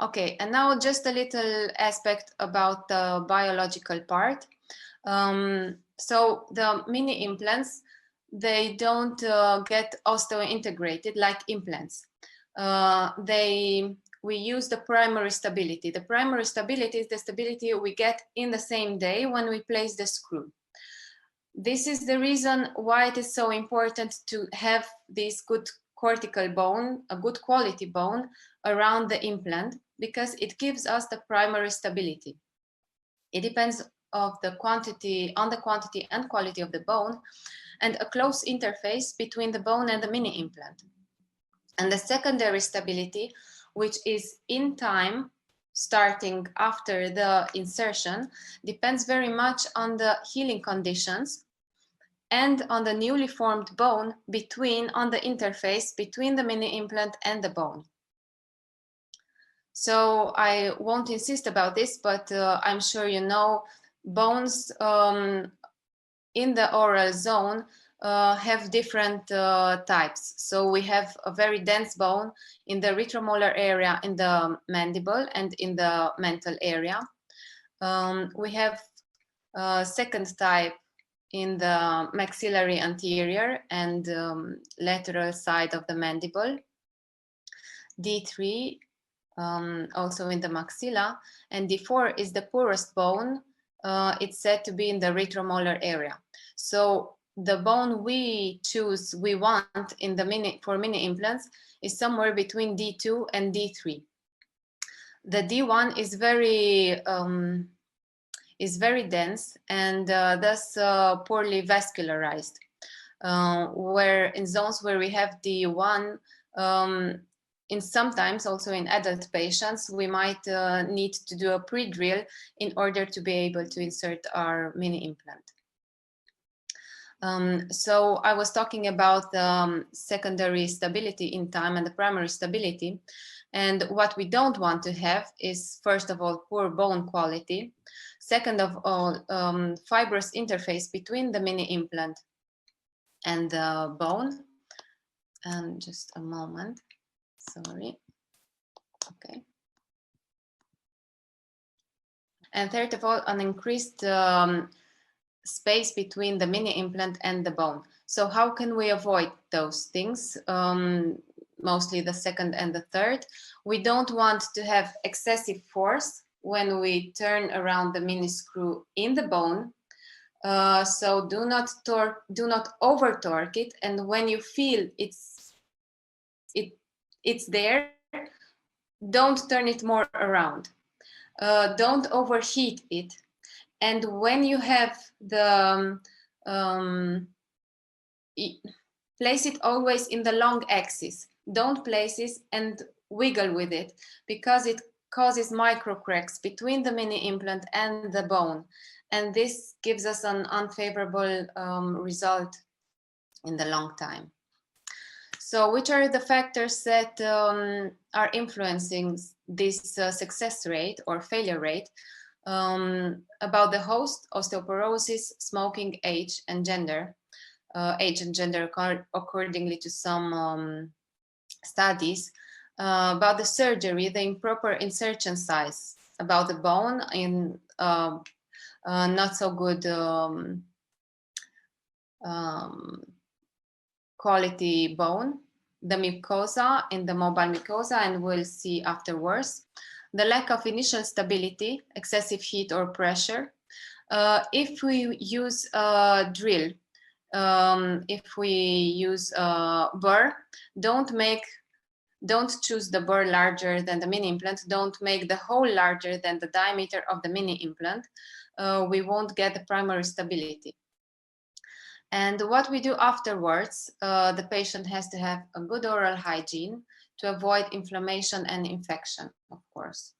Okay, and now just a little aspect about the biological part. So the mini implants, they don't get osteo-integrated like implants. We use the primary stability. The primary stability is the stability we get in the same day when we place the screw. This is the reason why it is so important to have this good cortical bone, a good quality bone around the implant, because it gives us the primary stability. It depends on the quantity and quality of the bone, and a close interface between the bone and the mini implant. And the secondary stability, which is in time, starting after the insertion, depends very much on the healing conditions and on the newly formed bone on the interface between the mini implant and the bone. So I won't insist about this, but I'm sure you know bones in the oral zone have different types. So we have a very dense bone in the retromolar area, in the mandible, and in the mental area. We have a second type in the maxillary anterior and lateral side of the mandible. D3 also in the maxilla, and D4 is the poorest bone. It's said to be in the retromolar area. So the bone we want in the for mini implants is somewhere between D2 and D3. The D1 is very dense and thus poorly vascularized. Where in zones where we have D1, sometimes also in adult patients, we might need to do a pre-drill in order to be able to insert our mini implant. So I was talking about the secondary stability in time and the primary stability. And what we don't want to have is, first of all, poor bone quality. Second of all, fibrous interface between the mini implant and the bone. And just a moment. Sorry. Okay. And third of all, an increased space between the mini implant and the bone. So how can we avoid those things? Mostly the second and the third. We don't want to have excessive force when we turn around the mini screw in the bone. So do not over torque it. And when you feel it's there, don't turn it more around. Don't overheat it. And when you have the, place it always in the long axis. Don't place it and wiggle with it, because it causes micro cracks between the mini implant and the bone. And this gives us an unfavorable result in the long time. So which are the factors that are influencing this success rate or failure rate? About the host, osteoporosis, smoking, age, and gender. Age and gender accordingly to some studies. About the surgery, the improper insertion size. About the bone, in not so good quality bone, the mucosa in the mobile mucosa, and we'll see afterwards. The lack of initial stability, excessive heat or pressure. If we use a drill, if we use a burr, don't choose the burr larger than the mini implant. Don't make the hole larger than the diameter of the mini implant. We won't get the primary stability. And what we do afterwards, the patient has to have a good oral hygiene to avoid inflammation and infection, of course.